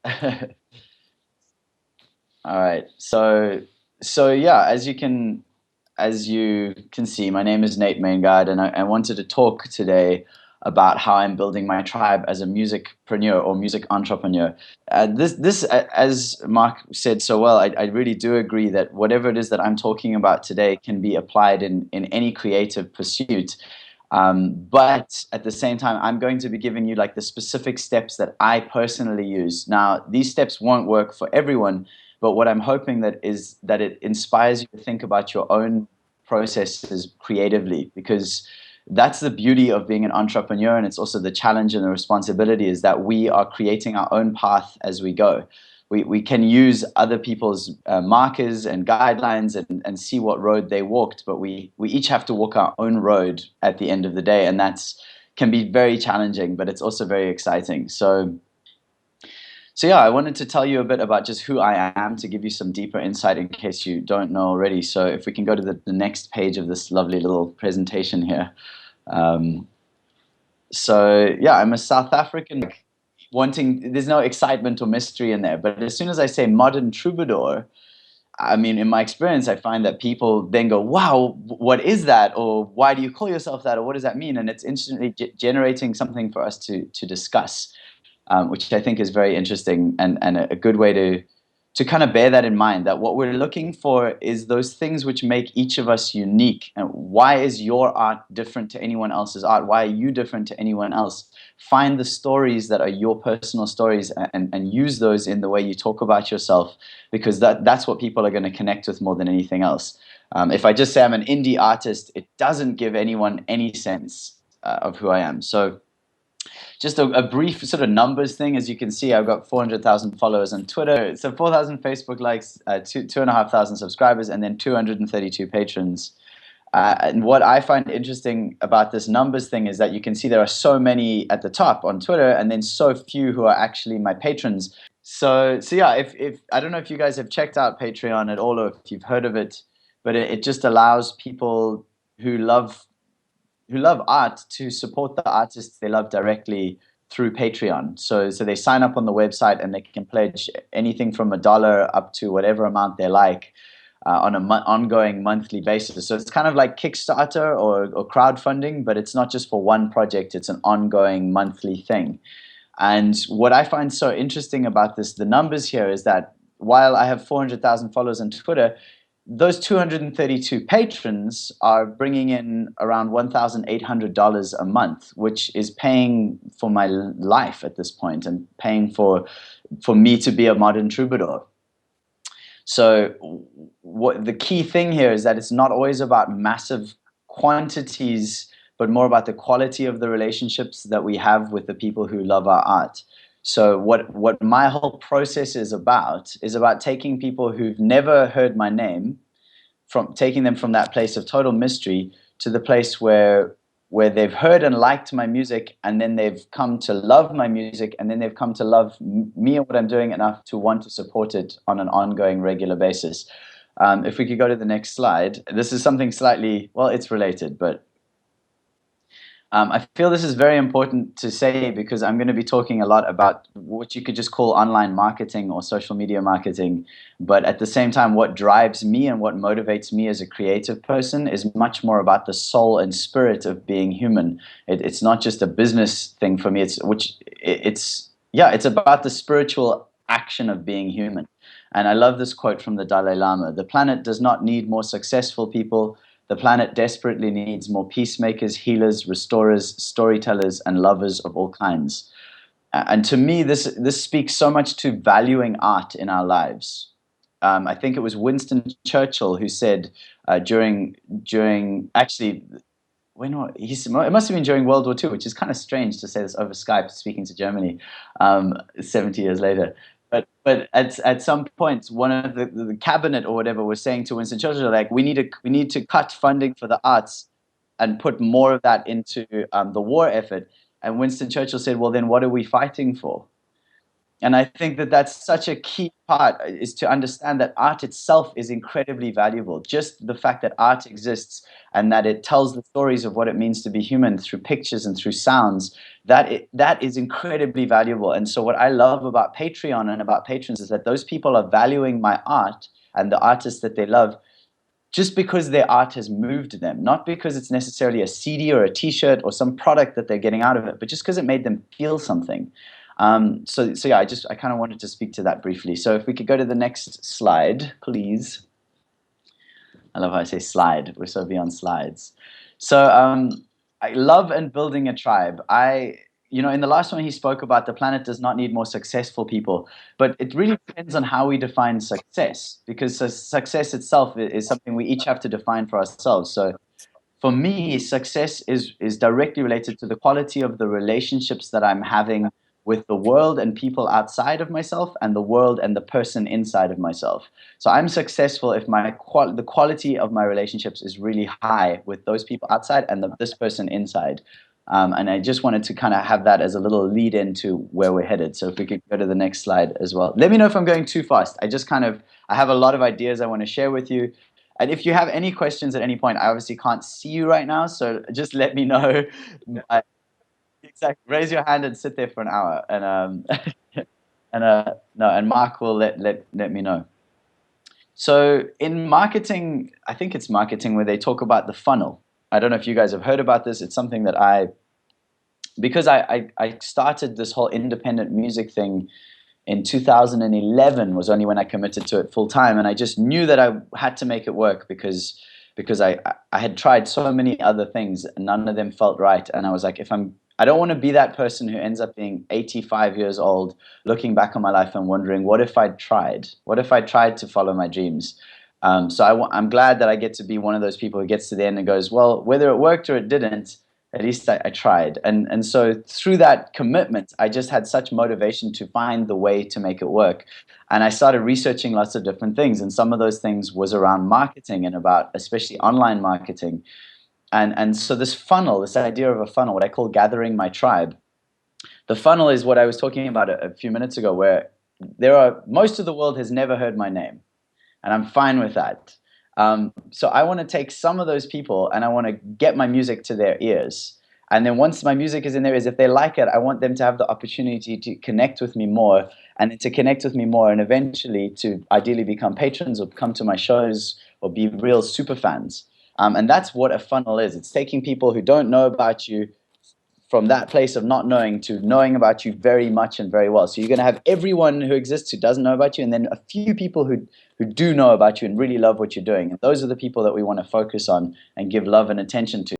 All right. So yeah, as you can see, my name is Nate Maingard, and I wanted to talk today about how I'm building my tribe as a musicpreneur or music entrepreneur. As Mark said so well, I really do agree that whatever it is that I'm talking about today can be applied in any creative pursuit. But at the same time, I'm going to be giving you like the specific steps that I personally use. Now, these steps won't work for everyone, but what I'm hoping that is that it inspires you to think about your own processes creatively, because that's the beauty of being an entrepreneur, and it's also the challenge and the responsibility is that we are creating our own path as we go. We can use other people's markers and guidelines and see what road they walked, but we each have to walk our own road at the end of the day, and that's can be very challenging, but it's also very exciting. So yeah, I wanted to tell you a bit about just who I am to give you some deeper insight in case you don't know already. So if we can go to the next page of this lovely little presentation here. Um, so yeah, I'm a South African, like, wanting, there's no excitement or mystery in there, but as soon as I say modern troubadour, I mean, in my experience, I find that people then go, wow, what is that? Or why do you call yourself that? Or what does that mean? And it's instantly generating something for us to discuss, which I think is very interesting and a good way to kind of bear that in mind, that what we're looking for is those things which make each of us unique. And why is your art different to anyone else's art? Why are you different to anyone else? Find the stories that are your personal stories and use those in the way you talk about yourself, because that's what people are going to connect with more than anything else. If I just say I'm an indie artist, it doesn't give anyone any sense of who I am. So just a brief sort of numbers thing. As you can see, I've got 400,000 followers on Twitter, so 4,000 Facebook likes, 2,500 subscribers, and then 232 patrons. And what I find interesting about this numbers thing is that you can see there are so many at the top on Twitter, and then so few who are actually my patrons. So yeah, if I don't know if you guys have checked out Patreon at all, or if you've heard of it, but it just allows people who love who love art to support the artists they love directly through Patreon. So they sign up on the website and they can pledge anything from $1 up to whatever amount they like on an ongoing monthly basis. So it's kind of like Kickstarter or crowdfunding, but it's not just for one project, it's an ongoing monthly thing. And what I find so interesting about this, the numbers here, is that while I have 400,000 followers on Twitter, those 232 patrons are bringing in around $1,800 a month, which is paying for my life at this point and paying for me to be a modern troubadour. So what the key thing here is that it's not always about massive quantities, but more about the quality of the relationships that we have with the people who love our art. So what my whole process is about taking people who've never heard my name, from taking them from that place of total mystery to the place where they've heard and liked my music, and then they've come to love my music, and then they've come to love me and what I'm doing enough to want to support it on an ongoing, regular basis. If we could go to the next slide, this is something slightly, well, it's related, but I feel this is very important to say because I'm going to be talking a lot about what you could just call online marketing or social media marketing. But at the same time, what drives me and what motivates me as a creative person is much more about the soul and spirit of being human. It's not just a business thing for me. It's about the spiritual action of being human. And I love this quote from the Dalai Lama: "The planet does not need more successful people. The planet desperately needs more peacemakers, healers, restorers, storytellers, and lovers of all kinds." And to me, this speaks so much to valuing art in our lives. I think it was Winston Churchill who said during actually it must have been during World War II, which is kind of strange to say this over Skype, speaking to Germany 70 years later. But at some point, one of the cabinet or whatever was saying to Winston Churchill, like, we need to cut funding for the arts and put more of that into the war effort. And Winston Churchill said, well, then what are we fighting for? And I think that that's such a key part, is to understand that art itself is incredibly valuable. Just the fact that art exists and that it tells the stories of what it means to be human through pictures and through sounds, that is incredibly valuable. And so what I love about Patreon and about patrons is that those people are valuing my art and the artists that they love just because their art has moved them, not because it's necessarily a CD or a T-shirt or some product that they're getting out of it, but just because it made them feel something. So yeah, I kind of wanted to speak to that briefly. So if we could go to the next slide, please. I love how I say slide. We're so beyond slides. So I love and building a tribe. In the last one, he spoke about the planet does not need more successful people, but it really depends on how we define success, because success itself is something we each have to define for ourselves. So for me, success is directly related to the quality of the relationships that I'm having with the world and people outside of myself, and the world and the person inside of myself. So I'm successful if the quality of my relationships is really high with those people outside and this person inside. And I just wanted to kind of have that as a little lead into where we're headed. So if we could go to the next slide as well. Let me know if I'm going too fast. I have a lot of ideas I want to share with you. And if you have any questions at any point, I obviously can't see you right now, so just let me know. Exactly. Raise your hand and sit there for an hour, and no, and Mark will let me know. So in marketing, I think it's marketing where they talk about the funnel. I don't know if you guys have heard about this. It's something that because I started this whole independent music thing in 2011 was only when I committed to it full time, and I just knew that I had to make it work because I had tried so many other things and none of them felt right, and I was like, I don't want to be that person who ends up being 85 years old, looking back on my life and wondering, what if I'd tried? What if I tried to follow my dreams? I'm glad that I get to be one of those people who gets to the end and goes, well, whether it worked or it didn't, at least I tried. And so through that commitment, I just had such motivation to find the way to make it work. And I started researching lots of different things. And some of those things was around marketing and about especially online marketing. And so this funnel, this idea of a funnel, what I call gathering my tribe, the funnel is what I was talking about a few minutes ago, where most of the world has never heard my name, and I'm fine with that. So I want to take some of those people and I want to get my music to their ears. And then once my music is in their ears, if they like it, I want them to have the opportunity to connect with me more, and to connect with me more, and eventually to ideally become patrons or come to my shows or be real super fans. And that's what a funnel is. It's taking people who don't know about you from that place of not knowing to knowing about you very much and very well. So you're going to have everyone who exists who doesn't know about you, and then a few people who do know about you and really love what you're doing. And those are the people that we want to focus on and give love and attention to.